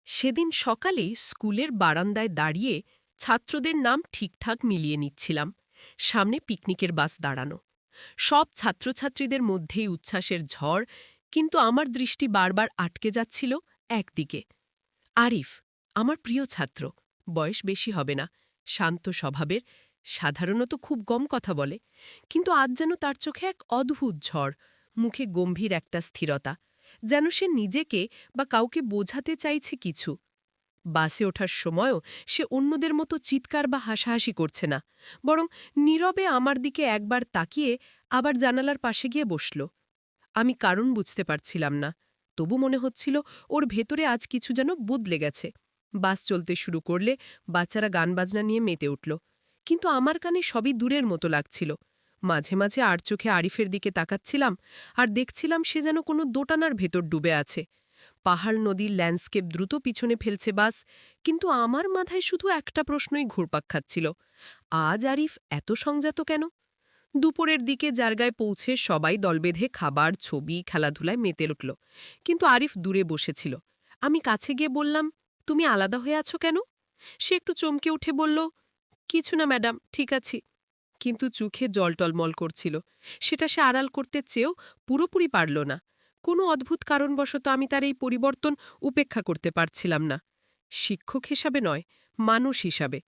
সেদিন সকালে স্কুলের বারান্দায় দাঁড়িয়ে ছাত্রদের নাম ঠিকঠাক মিলিয়ে নিচ্ছিলাম। সামনে পিকনিকের বাস দাঁড়ানো। সব ছাত্রছাত্রীদের মধ্যেই উচ্ছ্বাসের ঝড়, কিন্তু আমার দৃষ্টি বারবার আটকে যাচ্ছিল একদিকে। আরিফ, আমার প্রিয় ছাত্র, বয়স বেশি হবে না, শান্ত স্বভাবের, সাধারণত খুব কম কথা বলে, কিন্তু আজ যেন তার চোখে এক অদ্ভুত ঝড়, মুখে গম্ভীর একটা স্থিরতা, যেন সে নিজেকে বা কাউকে বোঝাতে চাইছে কিছু। বাসে ওঠার সময়ও সে অন্যদের মতো চিৎকার বা হাসাহাসি করছে না, বরং নীরবে আমার দিকে একবার তাকিয়ে আবার জানালার পাশে গিয়ে বসল। আমি কারণ বুঝতে পারছিলাম না, তবু মনে হচ্ছিল ওর ভেতরে আজ কিছু যেন বদলে গেছে। বাস চলতে শুরু করলে বাচ্চারা গান বাজনা নিয়ে মেতে উঠল, কিন্তু আমার কানে সবই দূরের মতো লাগছিল। মাঝে মাঝে আর চোখে আরিফের দিকে তাকাচ্ছিলাম, আর দেখছিলাম সে যেন কোনো দোটানার ভেতর ডুবে আছে। পাহাড় নদীর ল্যান্ডস্কেপ দ্রুত পিছনে ফেলছে বাস, কিন্তু আমার মাথায় শুধু একটা প্রশ্নই ঘুরপাক খাচ্ছিল, আজ আরিফ এত সংযত কেন? দুপুরের দিকে জায়গায় পৌঁছে সবাই দল বেঁধে খাবার, ছবি, খেলাধুলায় মেতে উঠল, কিন্তু আরিফ দূরে বসেছিল। আমি কাছে গিয়ে বললাম, তুমি আলাদা হয়ে আছো কেন? সে একটু চমকে উঠে বলল, কিছু না ম্যাডাম, ঠিক আছি। কিন্তু চোখে জল টলমল করছিল। সেটা সে আড়াল করতে চেয়েও পুরোপুরি পারল না। কোনো অদ্ভুত কারণবশত আমি তার এই পরিবর্তন উপেক্ষা করতে পারছিলাম না। শিক্ষক হিসাবে নয়, মানুষ হিসাবে।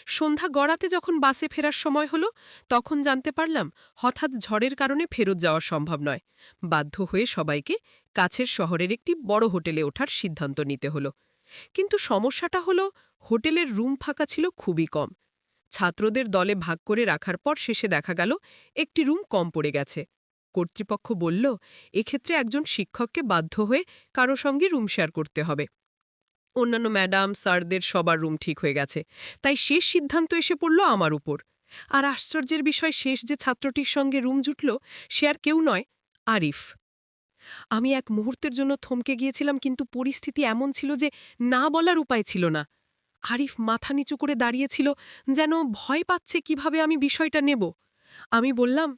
সন্ধ্যা গড়াতে যখন বাসে ফেরার সময় হলো, তখন জানতে পারলাম হঠাৎ ঝড়ের কারণে ফেরত যাওয়া সম্ভব নয়। বাধ্য হয়ে সবাইকে কাছের শহরের একটি বড় হোটেলে ওঠার সিদ্ধান্ত নিতে হলো। কিন্তু সমস্যাটা হলো, হোটেলের রুম ফাঁকা ছিল খুবই কম। ছাত্রদের দলে ভাগ করে রাখার পর শেষে দেখা গেল একটি রুম কম পড়ে গেছে। কর্তৃপক্ষ বলল, এক্ষেত্রে একজন শিক্ষককে বাধ্য হয়ে কারো সঙ্গে রুম শেয়ার করতে হবে। অন্যান্য ম্যাডাম স্যারদের সবার রুম ঠিক হয়ে গেছে, তাই শেষ সিদ্ধান্ত এসে পড়ল আমার উপর। আর আশ্চর্যের বিষয়, শেষ যে ছাত্রটির সঙ্গে রুম জুটল সে আর কেউ নয়, আরিফ। আমি এক মুহূর্তের জন্য থমকে গিয়েছিলাম, কিন্তু পরিস্থিতি এমন ছিল যে না বলার উপায় ছিল না। আরিফ মাথা নিচু করে দাঁড়িয়েছিল, যেন ভয় পাচ্ছে কিভাবে আমি বিষয়টা নেব। আমি বললাম,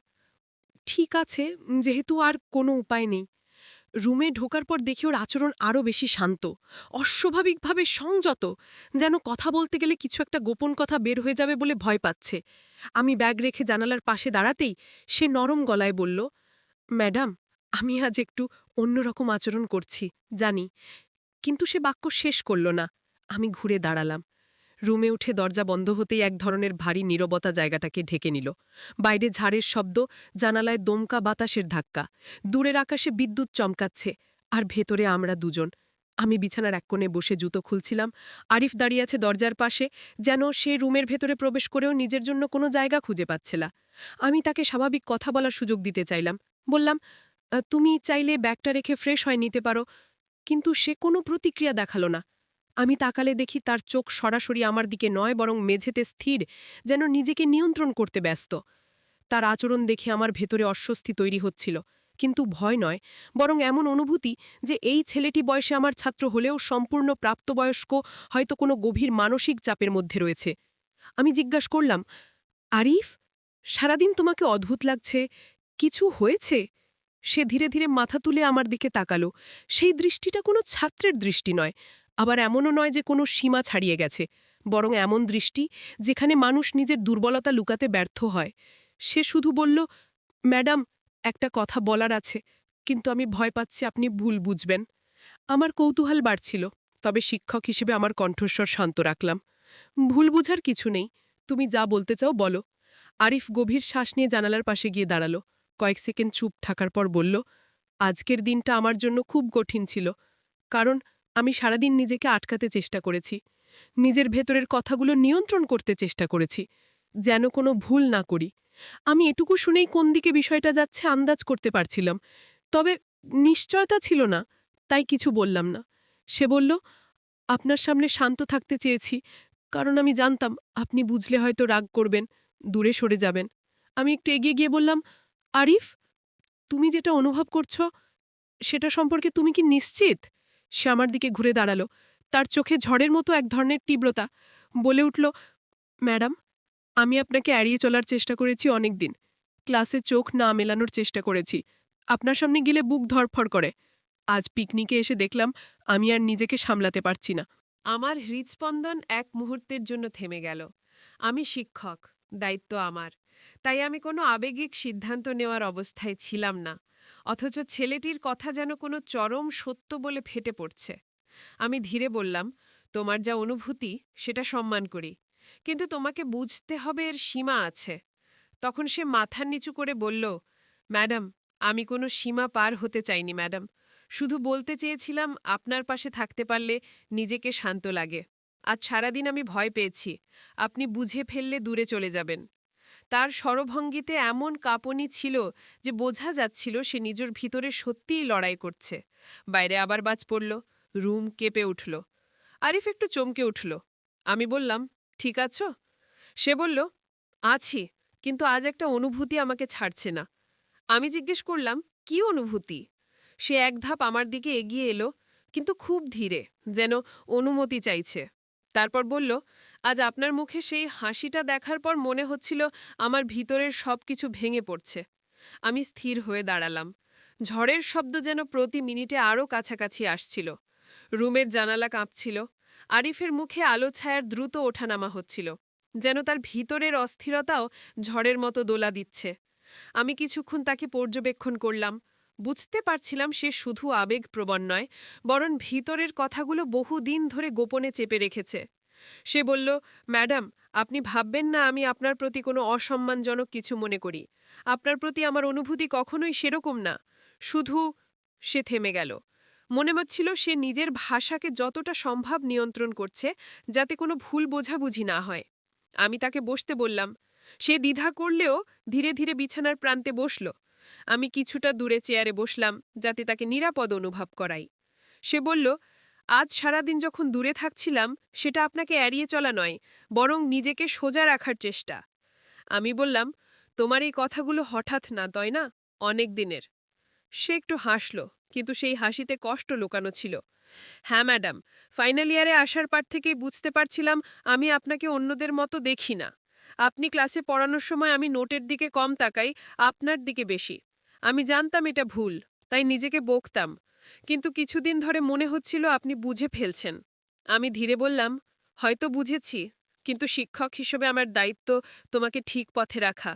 ঠিক আছে, যেহেতু আর কোনো উপায় নেই। রুমে ঢোকার পর দেখি ওর আচরণ আরও বেশি শান্ত, অস্বাভাবিকভাবে সংযত, যেন কথা বলতে গেলে কিছু একটা গোপন কথা বের হয়ে যাবে বলে ভয় পাচ্ছে। আমি ব্যাগ রেখে জানালার পাশে দাঁড়াতেই সে নরম গলায় বলল, ম্যাডাম, আমি আজ একটু অন্যরকম আচরণ করছি, জানি। কিন্তু সে বাক্য শেষ করল না। আমি ঘুরে দাঁড়ালাম। রুমে উঠে দরজা বন্ধ হতেই এক ধরনের ভারী নীরবতা জায়গাটাকে ঢেকে নিল। বাইরে ঝাড়ের শব্দ, জানালায় দমকা বাতাসের ধাক্কা, দূরের আকাশে বিদ্যুৎ চমকাচ্ছে, আর ভেতরে আমরা দুজন। আমি বিছানার এক কোণে বসে জুতো খুলছিলাম। আরিফ দাঁড়িয়ে আছে দরজার পাশে, যেন সে রুমের ভেতরে প্রবেশ করেও নিজের জন্য কোনো জায়গা খুঁজে পাচ্ছে না। আমি তাকে স্বাভাবিক কথা বলার সুযোগ দিতে চাইলাম। বললাম, তুমি চাইলে ব্যাগটা রেখে ফ্রেশ হয়ে নিতে পারো। কিন্তু সে কোনো প্রতিক্রিয়া দেখালো না। আমি তাকালে দেখি তার চোখ সরাসরি আমার দিকে নয়, বরং মেঝেতে স্থির, যেন নিজেকে নিয়ন্ত্রণ করতে ব্যস্ত। তার আচরণ দেখে আমার ভেতরে অস্বস্তি তৈরি হচ্ছিল, কিন্তু ভয় নয়, বরং এমন অনুভূতি যে এই ছেলেটি বয়সে আমার ছাত্র হলেও সম্পূর্ণ প্রাপ্তবয়স্ক, হয়তো কোনো গভীর মানসিক চাপের মধ্যে রয়েছে। আমি জিজ্ঞাসা করলাম, আরিফ, সারাদিন তোমাকে অদ্ভুত লাগছে, কিছু হয়েছে? সে ধীরে ধীরে মাথা তুলে আমার দিকে তাকালো। সেই দৃষ্টিটা কোনো ছাত্রের দৃষ্টি নয়, আবার এমনও নয় যে কোনো সীমা ছাড়িয়ে গেছে, বরং এমন দৃষ্টি যেখানে মানুষ নিজের দুর্বলতা লুকাতে ব্যর্থ হয়। সে শুধু বলল, ম্যাডাম, একটা কথা বলার আছে, কিন্তু আমি ভয় পাচ্ছি আপনি ভুল বুঝবেন। আমার কৌতূহল বাড়ছিল, তবে শিক্ষক হিসেবে আমার কণ্ঠস্বর শান্ত রাখলাম। ভুল বুঝার কিছু নেই, তুমি যা বলতে চাও বলো। আরিফ গভীর শ্বাস নিয়ে জানালার পাশে গিয়ে দাঁড়ালো। কয়েক সেকেন্ড চুপ থাকার পর বলল, আজকের দিনটা আমার জন্য খুব কঠিন ছিল, কারণ আমি সারাদিন নিজেকে আটকাতে চেষ্টা করেছি, নিজের ভেতরের কথাগুলো নিয়ন্ত্রণ করতে চেষ্টা করেছি, যেন কোনো ভুল না করি। আমি এটুকু শুনেই কোন দিকে বিষয়টা যাচ্ছে আন্দাজ করতে পারছিলাম, তবে নিশ্চয়তা ছিল না, তাই কিছু বললাম না। সে বলল, আপনার সামনে শান্ত থাকতে চেয়েছি, কারণ আমি জানতাম আপনি বুঝলে হয়তো রাগ করবেন, দূরে সরে যাবেন। আমি একটু এগিয়ে গিয়ে বললাম, আরিফ, তুমি যেটা অনুভব করছো সেটা সম্পর্কে তুমি কি নিশ্চিত? সে আমার দিকে ঘুরে দাঁড়ালো, তার চোখে ঝড়ের মতো এক ধরনের তীব্রতা। বলে উঠল, ম্যাডাম, আমি আপনাকে এড়িয়ে চলার চেষ্টা করেছি অনেকদিন, ক্লাসে চোখ না মেলানোর চেষ্টা করেছি, আপনার সামনে গেলে বুক ধড়ফড় করে। আজ পিকনিকে এসে দেখলাম আমি আর নিজেকে সামলাতে পারছি না। আমার হৃদস্পন্দন এক মুহূর্তের জন্য থেমে গেল। আমি শিক্ষক, দায়িত্ব আমার। তাই আমি কোনো আবেগিক সিদ্ধান্ত নেওয়ার অবস্থায় ছিলাম না। অথচ ছেলেটির কথা যেন কোনো চরম সত্য বলে ফেটে পড়ছে। আমি ধীরে বললাম, তোমার যা অনুভূতি সেটা সম্মান করি, কিন্তু তোমাকে বুঝতে হবে এর সীমা আছে। তখন সে মাথা নিচু করে বলল, ম্যাডাম, আমি কোনো সীমা পার হতে চাইনি ম্যাডাম। শুধু বলতে চেয়েছিলাম আপনার পাশে থাকতে পারলে নিজেকে শান্ত লাগে। আজ সারাদিন আমি ভয় পেয়েছি আপনি বুঝে ফেললে দূরে চলে যাবেন। তার স্বরভঙ্গিতে এমন কাঁপুনি ছিল যে বোঝা যাচ্ছিল সে নিজের ভিতরে সত্যিই লড়াই করছে। বাইরে আবার বাজ পড়ল, রুম কেঁপে উঠল। আরিফ একটু চমকে উঠল। আমি বললাম, ঠিক আছো? সে বলল, আছি, কিন্তু আজ একটা অনুভূতি আমাকে ছাড়ছে না। আমি জিজ্ঞেস করলাম, কি অনুভূতি? সে এক ধাপ আমার দিকে এগিয়ে এলো, কিন্তু খুব ধীরে, যেন অনুমতি চাইছে। তারপর বলল, আজ আপনার মুখে সেই হাসিটা দেখার পর মনে হচ্ছিল আমার ভিতরের সব কিছু ভেঙে পড়ছে। আমি স্থির হয়ে দাঁড়ালাম। ঝড়ের শব্দ যেন প্রতি মিনিটে আরও কাছাকাছি আসছিল। রুমের জানালা কাঁপছিল। আরিফের মুখে আলো ছায়ার দ্রুত ওঠানামা হচ্ছিল, যেন তার ভিতরের অস্থিরতাও ঝড়ের মতো দোলা দিচ্ছে। আমি কিছুক্ষণ তাকে পর্যবেক্ষণ করলাম। বুঝতে পারছিলাম সে শুধু আবেগপ্রবণ নয়, বরং ভিতরের কথাগুলো বহুদিন ধরে গোপনে চেপে রেখেছে। সে বলল, ম্যাডাম, আপনি ভাববেন না আমি আপনার প্রতি কোনো অসম্মানজনক কিছু মনে করি। আপনার প্রতি আমার অনুভূতি কখনোই সেরকম না। শুধু। সে থেমে গেল। মনে হচ্ছিল সে নিজের ভাষাকে যতটা সম্ভব নিয়ন্ত্রণ করছে, যাতে কোনো ভুল বোঝাবুঝি না হয়। আমি তাকে বসতে বললাম। সে দ্বিধা করলেও ধীরে ধীরে বিছানার প্রান্তে বসল। আমি কিছুটা দূরে চেয়ারে বসলাম, যাতে তাকে নিরাপদ অনুভব করাই। সে বলল, আজ সারাদিন যখন দূরে থাকছিলাম, সেটা আপনাকে এড়িয়ে চলা নয়, বরং নিজেকে সোজা রাখার চেষ্টা। আমি বললাম, তোমার এই কথাগুলো হঠাৎ না, তাই না? অনেক দিনের। সে একটু হাসল, কিন্তু সেই হাসিতে কষ্ট লুকানো ছিল। হ্যাঁ ম্যাডাম, ফাইনাল ইয়ারে আসার পর থেকেই বুঝতে পারছিলাম আমি আপনাকে অন্যদের মতো দেখি না। আপনি ক্লাসে পড়ানোর সময় আমি নোটের দিকে কম তাকাই, আপনার দিকে বেশি। আমি জানতাম এটা ভুল, তাই নিজেকে বকতাম। কিন্তু কিছুদিন ধরে মনে হচ্ছিল আপনি বুঝে ফেলছেন। আমি ধীরে বললাম, হয়তো বুঝেছি, কিন্তু শিক্ষক হিসেবে আমার দায়িত্ব তোমাকে ঠিক পথে রাখা।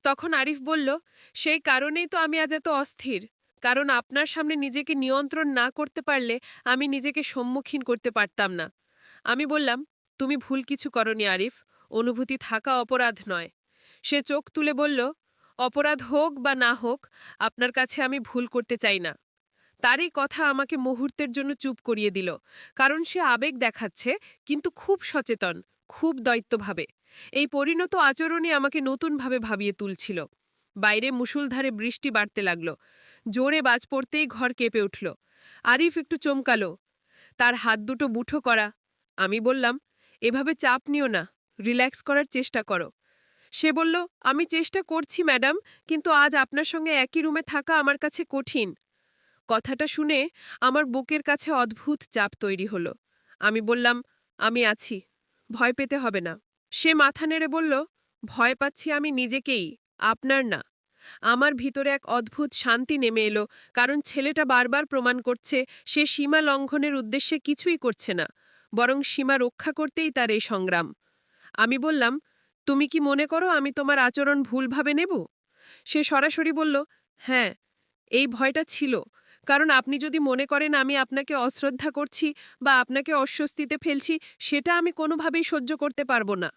তখন আরিফ বলল, সেই কারণেই তো আমি আজ এত অস্থির। কারণ আপনার সামনে নিজেকে নিয়ন্ত্রণ না করতে পারলে আমি নিজেকে সম্মুখীন করতে পারতাম না। আমি বললাম, তুমি ভুল কিছু করনি আরিফ, অনুভূতি থাকা অপরাধ নয়। সে চোখ তুলে বলল, অপরাধ হোক বা না হোক, আপনার কাছে আমি ভুল করতে চাই না। তারই কথা আমাকে মুহূর্তের জন্য চুপ করিয়ে দিল, কারণ সে আবেগ দেখাচ্ছে, কিন্তু খুব সচেতন, খুব দায়িত্বভাবে। এই পরিণত আচরণই আমাকে নতুনভাবে ভাবিয়ে তুলছিল। বাইরে মুষলধারে বৃষ্টি বাড়তে লাগল। জোরে বাজ পড়তেই ঘর কেঁপে উঠল। আরিফ একটু চমকালো। তার হাত দুটো মুঠো করা। আমি বললাম, এভাবে চাপ নিও না, রিল্যাক্স করার চেষ্টা করো। সে বলল, আমি চেষ্টা করছি ম্যাডাম, কিন্তু আজ আপনার সঙ্গে একই রুমে থাকা আমার কাছে কঠিন। কথাটা শুনে আমার বুকের কাছে অদ্ভুত চাপ তৈরি হলো। আমি বললাম, আমি আছি, ভয় পেতে হবে না। সে মাথা নেড়ে বলল, ভয় পাচ্ছি আমি নিজেকেই, আপনার না। আমার ভিতরে এক অদ্ভুত শান্তি নেমে এলো, কারণ ছেলেটা বারবার প্রমাণ করছে সে সীমা লঙ্ঘনের উদ্দেশ্যে কিছুই করছে না, বরং সীমা রক্ষা করতেই তার এই সংগ্রাম। আমি বললাম, তুমি কি মনে করো আমি তোমার আচরণ ভুলভাবে নেব? সে সরাসরি বলল, হ্যাঁ, এই ভয়টা ছিল। কারণ আপনি যদি মনে করেন আমি আপনাকে অশ্রদ্ধা করছি বা আপনাকে অস্বস্তিতে ফেলছি, সেটা আমি কোনোভাবেই সহ্য করতে পারবো না।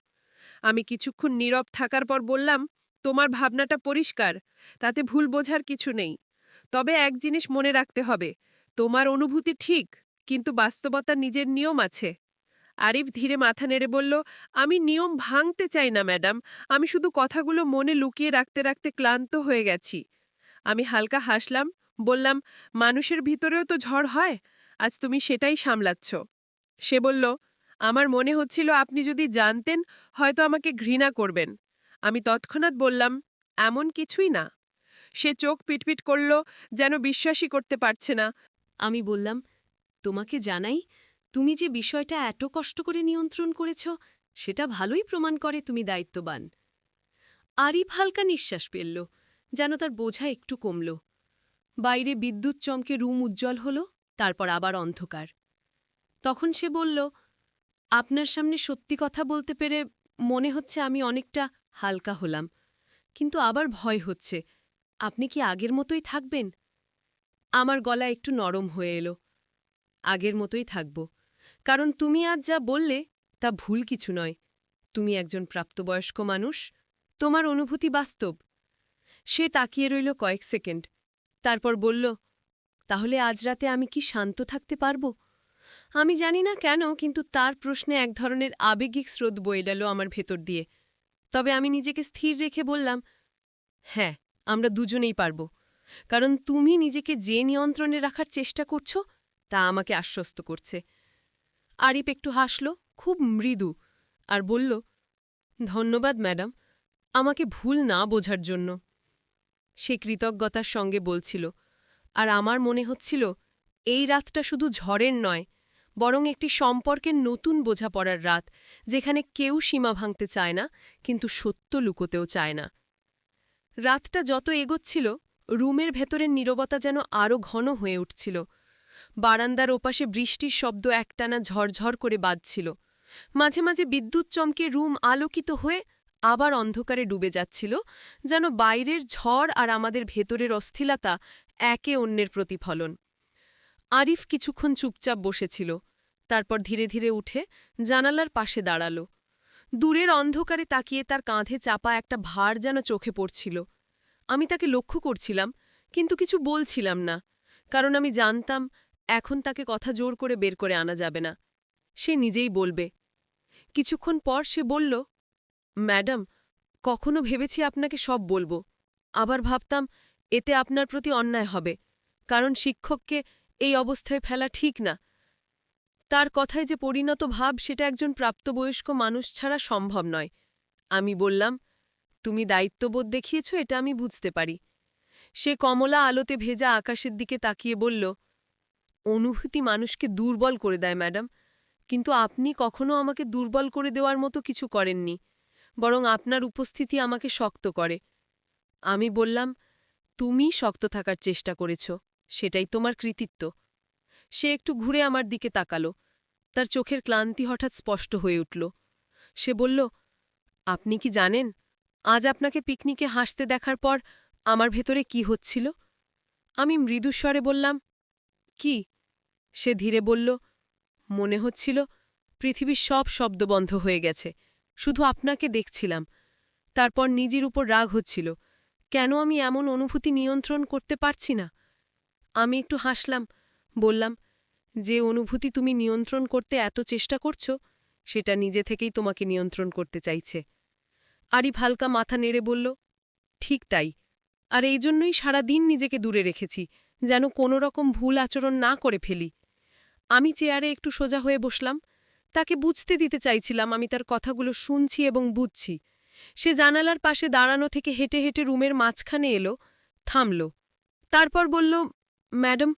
আমি কিছুক্ষণ নীরব থাকার পর বললাম, তোমার ভাবনাটা পরিষ্কার, তাতে ভুল বোঝার কিছু নেই। তবে এক জিনিস মনে রাখতে হবে, তোমার অনুভূতি ঠিক, কিন্তু বাস্তবতা নিজের নিয়ম আছে। আরিফ ধীরে মাথা নেড়ে বলল, আমি নিয়ম ভাঙতে চাই না ম্যাডাম, আমি শুধু কথাগুলো মনে লুকিয়ে রাখতে রাখতে ক্লান্ত হয়ে গেছি। আমি হালকা হাসলাম, বললাম, মানুষের ভিতরেও তো ঝড় হয়, আজ তুমি সেটাই সামলাচ্ছ। সে বলল, আমার মনে হচ্ছিল আপনি যদি জানতেন হয়তো আমাকে ঘৃণা করবেন। আমি তৎক্ষণাৎ বললাম, এমন কিছুই না। সে চোখ পিটপিট করল, যেন বিশ্বাসই করতে পারছে না। আমি বললাম, তোমাকে জানাই, তুমি যে বিষয়টা এত কষ্ট করে নিয়ন্ত্রণ করেছ, সেটা ভালোই প্রমাণ করে তুমি দায়িত্ববান। আরিফ হালকা নিঃশ্বাস ফেলল, যেন তার বোঝা একটু কমল। বাইরে বিদ্যুৎ চমকে রুম উজ্জ্বল হল, তারপর আবার অন্ধকার। তখন সে বলল, আপনার সামনে সত্যি কথা বলতে পেরে মনে হচ্ছে আমি অনেকটা হালকা হলাম, কিন্তু আবার ভয় হচ্ছে। আপনি কি আগের মতোই থাকবেন? আমার গলা একটু নরম হয়ে এলো। আগের মতোই থাকব, কারণ তুমি আজ যা বললে তা ভুল কিছু নয়। তুমি একজন প্রাপ্তবয়স্ক মানুষ, তোমার অনুভূতি বাস্তব। সে তাকিয়ে রইল কয়েক সেকেন্ড, তারপর বলল, তাহলে আজ রাতে আমি কি শান্ত থাকতে পারব? আমি জানি না কেন, কিন্তু তার প্রশ্নে এক ধরনের আবেগিক স্রোত বয়ে গেল আমার ভেতর দিয়ে। তবে আমি নিজেকে স্থির রেখে বললাম, হ্যাঁ, আমরা দুজনেই পারব, কারণ তুমি নিজেকে যে নিয়ন্ত্রণে রাখার চেষ্টা করছো তা আমাকে আশ্বস্ত করছে। আরিফ একটু হাসল, খুব মৃদু, আর বলল, ধন্যবাদ ম্যাডাম, আমাকে ভুল না বোঝার জন্য। সে কৃতজ্ঞতার সঙ্গে বলছিল, আর আমার মনে হচ্ছিল এই রাতটা শুধু ঝড়ের নয়, বরং একটি সম্পর্কের নতুন বোঝাপড়ার রাত, যেখানে কেউ সীমা ভাঙতে চায় না, কিন্তু সত্য লুকোতেও চায় না। রাতটা যত এগোচ্ছিল, রুমের ভেতরের নীরবতা যেন আরও ঘন হয়ে উঠছিল। বারান্দার ওপাশে বৃষ্টির শব্দ একটানা ঝরঝর করে বাজছিল। মাঝে মাঝে বিদ্যুৎ চমকে রুম আলোকিত হয়ে আবার অন্ধকারে ডুবে যাচ্ছিল, যেন বাইরের ঝড় আর আমাদের ভেতরের অস্থিরতা একে অন্যের প্রতিফলন। আরিফ কিছুক্ষণ চুপচাপ বসেছিল, তারপর ধীরে ধীরে উঠে জানালার পাশে দাঁড়াল। দূরের অন্ধকারে তাকিয়ে তার কাঁধে চাপা একটা ভার যেন চোখে পড়ছিল। আমি তাকে লক্ষ্য করছিলাম, কিন্তু কিছু বলছিলাম না, কারণ আমি জানতাম এখন তাকে কথা জোর করে বের করে আনা যাবে না। সে নিজেই বলবে। কিছুক্ষণ পর সে বলল, ম্যাডাম, কখনো ভেবেছি আপনাকে সব বলবো, আবার ভাবতাম এতে আপনার প্রতি অন্যায় হবে, কারণ শিক্ষককে এই অবস্থায় ফেলা ঠিক না। তার কথায় যে পরিণত ভাব, সেটা একজন প্রাপ্তবয়স্ক মানুষ ছাড়া সম্ভব নয়। আমি বললাম, তুমি দায়িত্ববোধ দেখিয়েছ, এটা আমি বুঝতে পারি। সে কমলা আলোতে ভেজা আকাশের দিকে তাকিয়ে বলল, অনুভূতি মানুষকে দুর্বল করে দেয় ম্যাডাম, কিন্তু আপনি কখনো আমাকে দুর্বল করে দেওয়ার মতো কিছু করেননি, বরং আপনার উপস্থিতি আমাকে শক্ত করে। আমি বললাম, তুমি শক্ত থাকার চেষ্টা করেছ, সেটাই তোমার কৃতিত্ব। সে একটু ঘুরে আমার দিকে তাকালো, তার চোখের ক্লান্তি হঠাৎ স্পষ্ট হয়ে উঠল। সে বলল, আপনি কি জানেন, আজ আপনাকে পিকনিকে হাসতে দেখার পর আমার ভেতরে কি হচ্ছিল? আমি মৃদুস্বরে বললাম, কি? সে ধীরে বলল, মনে হচ্ছিল পৃথিবীর সব শব্দ বন্ধ হয়ে গেছে, শুধু আপনাকে দেখছিলাম। তারপর নিজের উপর রাগ হচ্ছিল, কেন আমি এমন অনুভূতি নিয়ন্ত্রণ করতে পারছি না। আমি একটু হাসলাম, বললাম, যে অনুভূতি তুমি নিয়ন্ত্রণ করতে এত চেষ্টা করছো, সেটা নিজে থেকেই তোমাকে নিয়ন্ত্রণ করতে চাইছে। আরিফ হালকা মাথা নেড়ে বলল, ঠিক তাই, আর এই জন্যই সারাদিন নিজেকে দূরে রেখেছি, যেন কোনো রকম ভুল আচরণ না করে ফেলি। আমি চেয়ারে একটু সোজা হয়ে বসলাম, তাকে বুঝতে দিতে চাইছিলাম আমি তার কথাগুলো শুনছি এবং বুঝছি। সে জানালার পাশে দাঁড়ানো থেকে হেঁটে হেঁটে রুমের মাঝখানে এলো, থামল, তারপর বলল, ম্যাডাম,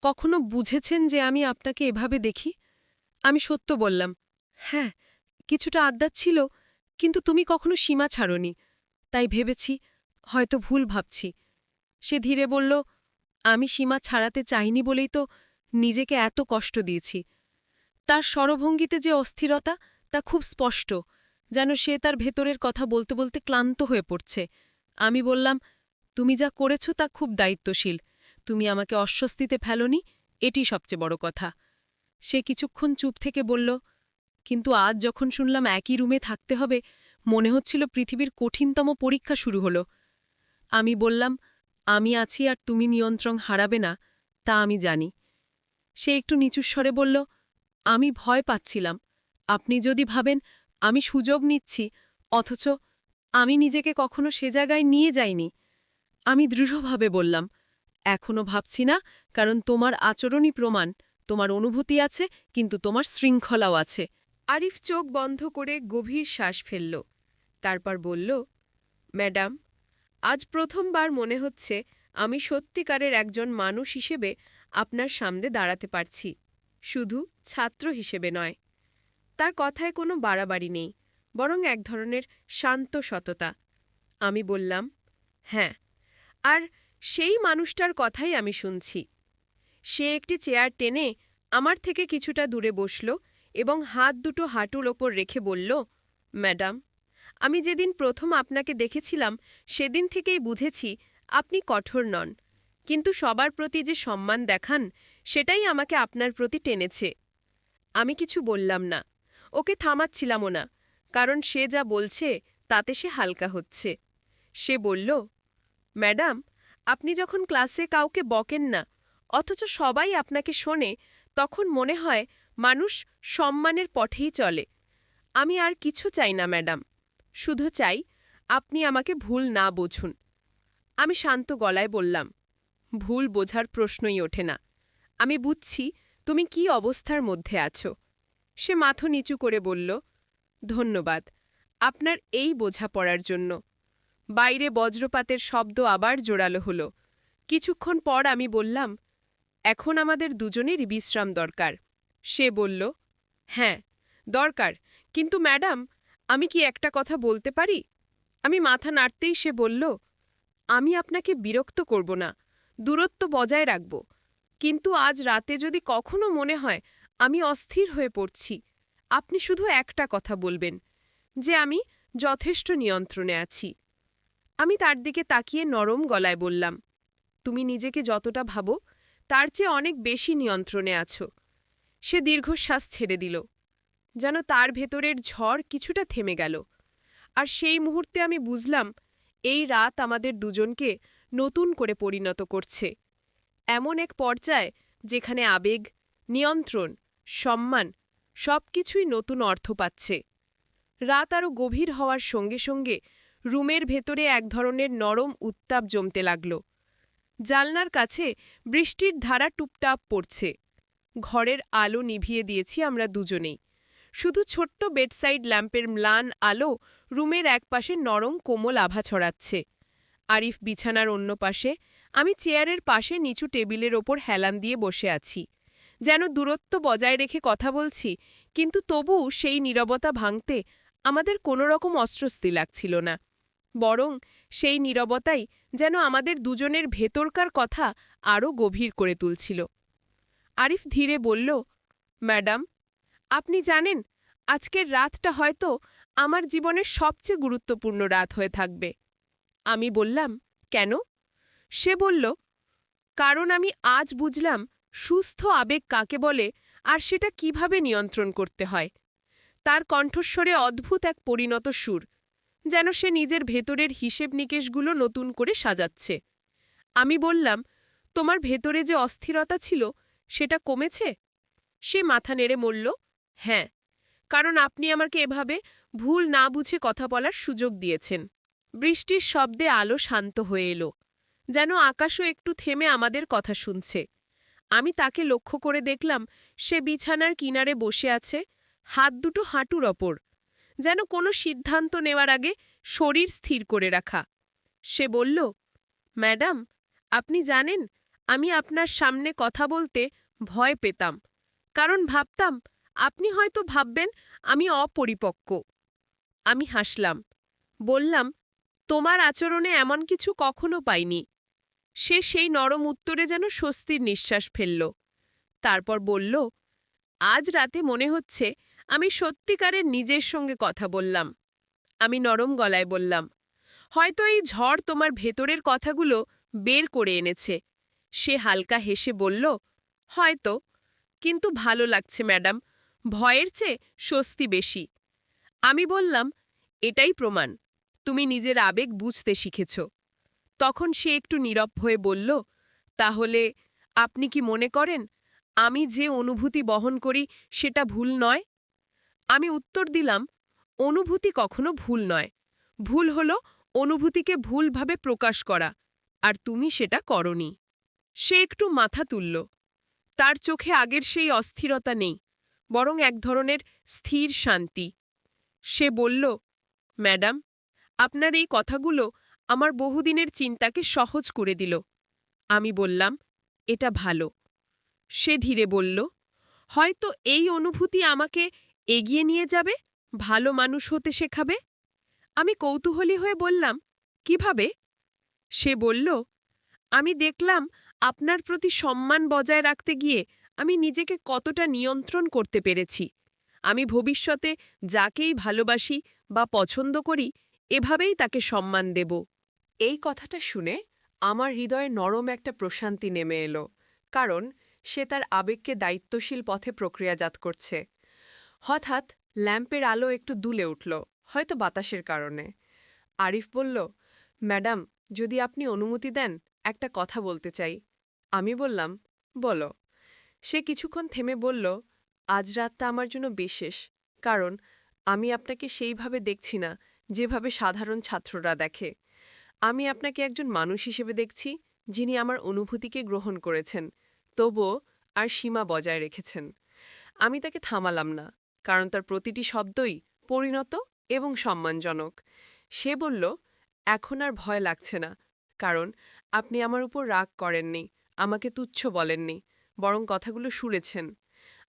কখনো বুঝেছেন যে আমি আপনাকে এভাবে দেখি? আমি সত্য বললাম, হ্যাঁ, কিছুটা আদ্যাত ছিল, কিন্তু তুমি কখনো সীমা ছাড়োনি, তাই ভেবেছি হয়তো ভুল ভাবছি। সে ধীরে বলল, আমি সীমা ছাড়াতে চাইনি বলেই তো নিজেকে এত কষ্ট দিয়েছি। তার স্বরভঙ্গিতে যে অস্থিরতা, তা খুব স্পষ্ট, যেন সে তার ভেতরের কথা বলতে বলতে ক্লান্ত হয়ে পড়ছে। আমি বললাম, তুমি যা করেছ তা খুব দায়িত্বশীল, তুমি আমাকে অস্বস্তিতে ফেলোনি, এটি সবচেয়ে বড় কথা। সে কিছুক্ষণ চুপ থেকে বলল, কিন্তু আজ যখন শুনলাম একই রুমে থাকতে হবে, মনে হচ্ছিল পৃথিবীর কঠিনতম পরীক্ষা শুরু হলো। আমি বললাম, আমি আছি আর তুমি নিয়ন্ত্রণ হারাবে না, তা আমি জানি। সে একটু নিচুর স্বরে বলল, আমি ভয় পাচ্ছিলাম, আপনি যদি ভাবেন আমি সুযোগ নিচ্ছি, অথচ আমি নিজেকে কখনো সে জায়গায় নিয়ে যাইনি। আমি দৃঢ়ভাবে বললাম, এখনো ভাবছি না, কারণ তোমার আচরণই প্রমাণ, তোমার অনুভূতি আছে, কিন্তু তোমার শৃঙ্খলাও আছে। আরিফ চোখ বন্ধ করে গভীর শ্বাস ফেলল, তারপর বলল, ম্যাডাম, আজ প্রথমবার মনে হচ্ছে আমি সত্যিকারের একজন মানুষ হিসেবে আপনার সামনে দাঁড়াতে পারছি, শুধু ছাত্র হিসেবে নয়। তার কথায় কোনো বাড়াবাড়ি নেই, বরং এক ধরনের শান্ত সততা। আমি বললাম, হ্যাঁ, আর সেই মানুষটার কথাই আমি শুনছি। সে একটি চেয়ার টেনে আমার থেকে কিছুটা দূরে বসল এবং হাত দুটো হাঁটুর ওপর রেখে বলল, ম্যাডাম, আমি যেদিন প্রথম আপনাকে দেখেছিলাম সেদিন থেকেই বুঝেছি আপনি কঠোর নন, কিন্তু সবার প্রতি যে সম্মান দেখান সেটাই আমাকে আপনার প্রতি টেনেছে। আমি কিছু বললাম না, ওকে থামাচ্ছিলামও না, কারণ সে যা বলছে তাতে সে হালকা হচ্ছে। সে বলল, ম্যাডাম, আপনি যখন ক্লাসে কাউকে বকেন না অথচ সবাই আপনাকে শোনে, তখন মনে হয় মানুষ সম্মানের পথেই চলে। আমি আর কিছু চাই না ম্যাডাম, শুধু চাই আপনি আমাকে ভুল না বুঝুন। আমি শান্ত গলায় বললাম, ভুল বোঝার প্রশ্নই ওঠে না। আমি বুঝছি তুমি কি অবস্থার মধ্যে আছো। সে মাথা নিচু করে বলল, ধন্যবাদ আপনার এই বোঝাপড়ার জন্য। বাইরে বজ্রপাতের শব্দ আবার জোরালো হল। কিছুক্ষণ পর আমি বললাম, এখন আমাদের দুজনেরই বিশ্রাম দরকার। সে বলল, হ্যাঁ দরকার, কিন্তু ম্যাডাম, আমি কি একটা কথা বলতে পারি? আমি মাথা নাড়তেই সে বলল, আমি আপনাকে বিরক্ত করব না, দূরত্ব বজায় রাখব, কিন্তু আজ রাতে যদি কখনো মনে হয় আমি অস্থির হয়ে পড়ছি, আপনি শুধু একটা কথা বলবেন, যে আমি যথেষ্ট নিয়ন্ত্রণে আছি। আমি তার দিকে তাকিয়ে নরম গলায় বললাম, তুমি নিজেকে যতটা ভাবো তার চেয়ে অনেক বেশি নিয়ন্ত্রণে আছো। সে দীর্ঘশ্বাস ছেড়ে দিল, যেন তার ভেতরের ঝড় কিছুটা থেমে গেল। আর সেই মুহূর্তে আমি বুঝলাম, এই রাত আমাদের দুজনকে নতুন করে পরিণত করছে, এমন এক পর্যায়ে যেখানে আবেগ, নিয়ন্ত্রণ, সম্মান সবকিছুই নতুন অর্থ পাচ্ছে। রাত আরও গভীর হওয়ার সঙ্গে সঙ্গে রুমের ভেতরে এক ধরনের নরম উত্তাপ জমতে লাগল। জানলার কাছে বৃষ্টির ধারা টুপটাপ পড়ছে। ঘরের আলো নিভিয়ে দিয়েছি আমরা দুজনেই। শুধু ছোট্ট বেডসাইড ল্যাম্পের ম্লান আলো রুমের একপাশে নরম কোমল আভা ছড়াচ্ছে। আরিফ বিছানার অন্য পাশে, আমি চেয়ারের পাশে নিচু টেবিলের ওপর হেলান দিয়ে বসে আছি, যেন দূরত্ব বজায় রেখে কথা বলছি, কিন্তু তবু সেই নীরবতা ভাঙতে আমাদের কোনোরকম অস্বস্তি লাগছিল না। বরং সেই নীরবতাই যেন আমাদের দুজনের ভেতরকার কথা আরও গভীর করে তুলছিল। আরিফ ধীরে বলল, ম্যাডাম, আপনি জানেন আজকের রাতটা হয়তো আমার জীবনের সবচেয়ে গুরুত্বপূর্ণ রাত হয়ে থাকবে। আমি বললাম, কেন? সে বলল, কারণ আমি আজ বুঝলাম সুস্থ আবেগ কাকে বলে আর সেটা কিভাবে নিয়ন্ত্রণ করতে হয়। তার কণ্ঠস্বরে অদ্ভুত এক পরিণত সুর, যেন সে নিজের ভেতরের হিসেব নিকেশগুলো নতুন করে সাজাচ্ছে। আমি বললাম, তোমার ভেতরে যে অস্থিরতা ছিল সেটা কমেছে? সে মাথা নেড়ে বলল, হ্যাঁ, কারণ আপনি আমাকে এভাবে ভুল না বুঝে কথা বলার সুযোগ দিয়েছেন। বৃষ্টির শব্দে আলো শান্ত হয়ে এলো, যেন আকাশও একটু থেমে আমাদের কথা শুনছে। আমি তাকে লক্ষ্য করে দেখলাম সে বিছানার কিনারে বসে আছে, হাত দুটো হাঁটুর ওপর, যেন কোনো সিদ্ধান্ত নেওয়ার আগে শরীর স্থির করে রাখা। সে বলল, ম্যাডাম, আপনি জানেন আমি আপনার সামনে কথা বলতে ভয় পেতাম, কারণ ভাবতাম আপনি হয়তো ভাববেন আমি অপরিপক্ক। আমি হাসলাম, বললাম, তোমার আচরণে এমন কিছু কখনো পাইনি। সে সেই নরম উত্তরে যেন স্বস্তির নিঃশ্বাস ফেলল। তারপর বলল, আজ রাতে মনে হচ্ছে আমি সত্যিকারের নিজের সঙ্গে কথা বললাম। আমি নরম গলায় বললাম, হয়তো এই ঝড় তোমার ভেতরের কথাগুলো বের করে এনেছে। সে হালকা হেসে বলল, হয়তো, কিন্তু ভালো লাগছে ম্যাডাম, ভয়ের চেয়ে স্বস্তি বেশি। আমি বললাম, এটাই প্রমাণ তুমি নিজের আবেগ বুঝতে শিখেছ। তখন সে একটু নীরব হয়ে বলল, তাহলে আপনি কি মনে করেন আমি যে অনুভূতি বহন করি সেটা ভুল নয়? আমি উত্তর দিলাম, অনুভূতি কখনো ভুল নয়। ভুল হল অনুভূতিকে ভুলভাবে প্রকাশ করা, আর তুমি সেটা করনি। সে একটু মাথা তুলল। তার চোখে আগের সেই অস্থিরতা নেই, বরং এক ধরনের স্থির শান্তি। সে বলল, ম্যাডাম, আপনার এই কথাগুলো আমার বহুদিনের চিন্তাকে সহজ করে দিল। আমি বললাম, এটা ভালো। সে ধীরে বলল, হয়তো এই অনুভূতি আমাকে এগিয়ে নিয়ে যাবে, ভালো মানুষ হতে শেখাবে। আমি কৌতূহলী হয়ে বললাম, কিভাবে? সে বলল, আমি দেখলাম আপনার প্রতি সম্মান বজায় রাখতে গিয়ে আমি নিজেকে কতটা নিয়ন্ত্রণ করতে পেরেছি। আমি ভবিষ্যতে যাকেই ভালোবাসি বা পছন্দ করি এভাবেই তাকে সম্মান দেব। এই কথাটা শুনে আমার হৃদয়ে নরম একটা প্রশান্তি নেমে এলো, কারণ সে তার আবেগকে দায়িত্বশীল পথে প্রক্রিয়াজাত করছে। হঠাৎ ল্যাম্পের আলো একটু দুলে উঠল, হয়তো বাতাসের কারণে। আরিফ বলল, ম্যাডাম, যদি আপনি অনুমতি দেন, একটা কথা বলতে চাই। আমি বললাম, বলো। সে কিছুক্ষণ থেমে বলল, আজ রাতটা আমার জন্য বিশেষ, কারণ আমি আপনাকে সেইভাবে দেখছি না যেভাবে সাধারণ ছাত্ররা দেখে। আমি আপনাকে একজন মানুষ হিসেবে দেখছি, যিনি আমার অনুভূতিকে গ্রহণ করেছেন, তবুও আর সীমা বজায় রেখেছেন। আমি তাকে থামালাম না, কারণ তার প্রতিটি শব্দই পরিণত এবং সম্মানজনক। সে বলল, এখন আর ভয় লাগছে না, কারণ আপনি আমার উপর রাগ করেননি, আমাকে তুচ্ছ বলেননি, বরং কথাগুলো শুনেছেন।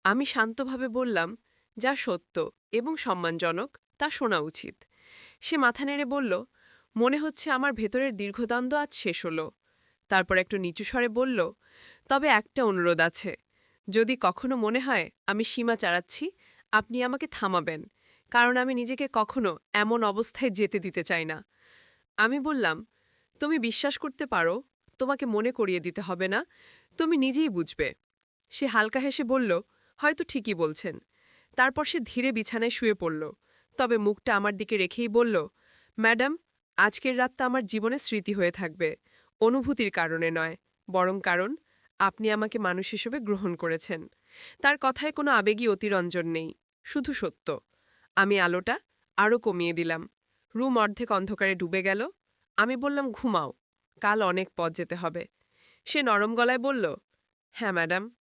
আমি শান্তভাবে বললাম, যা সত্য এবং সম্মানজনক তা শোনা উচিত। সে মাথা নেড়ে বলল, মনে হচ্ছে আমার ভেতরের দীর্ঘদ্বন্দ্ব আজ শেষ হলো। তারপর একটু নিচু স্বরে বলল, তবে একটা অনুরোধ আছে। যদি কখনো মনে হয় আমি সীমা চাড়াচ্ছি, আপনি আমাকে থামাবেন, কারণ আমি নিজেকে কখনো এমন অবস্থায় যেতে দিতে চাই না। আমি বললাম, তুমি বিশ্বাস করতে পারো, তোমাকে মনে করিয়ে দিতে হবে না, তুমি নিজেই বুঝবে। সে হালকা হেসে বলল, হয়তো ঠিকই বলছেন। তারপর সে ধীরে বিছানায় শুয়ে পড়ল, তবে মুখটা আমার দিকে রেখেই বলল, ম্যাডাম, আজকের রাতটা আমার জীবনে স্মৃতি হয়ে থাকবে, অনুভূতির কারণে নয়, বরং কারণ আপনি আমাকে মানুষ হিসেবে গ্রহণ করেছেন। তার কথায় কোনো আবেগী অতিরঞ্জন নেই, শুধু সত্য। আমি আলোটা আরও কমিয়ে দিলাম। রুম অর্ধেক অন্ধকারে ডুবে গেল। আমি বললাম, ঘুমাও, কাল অনেক পথ যেতে হবে। সে নরম গলায় বলল, হ্যাঁ ম্যাডাম,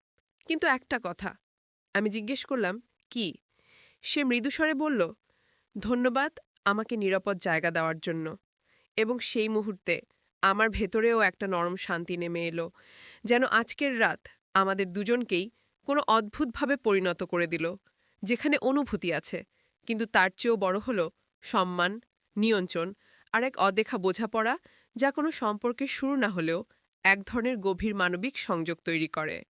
কিন্তু একটা কথা। আমি জিজ্ঞেস করলাম, কি? সে মৃদুস্বরে বলল, ধন্যবাদ আমাকে নিরাপদ জায়গা দেওয়ার জন্য। এবং সেই মুহূর্তে আমার ভেতরেও একটা নরম শান্তি নেমে এলো, যেন আজকের রাত আমাদের দুজনকেই কোনো অদ্ভুতভাবে পরিণত করে দিল, যেখানে অনুভূতি আছে, কিন্তু তার চেয়েও বড় হলো সম্মান, নিয়ন্ত্রণ আর এক অদেখা বোঝাপড়া, যা কোনো সম্পর্কের শুরু না হলেও এক ধরনের গভীর মানবিক সংযোগ তৈরি করে।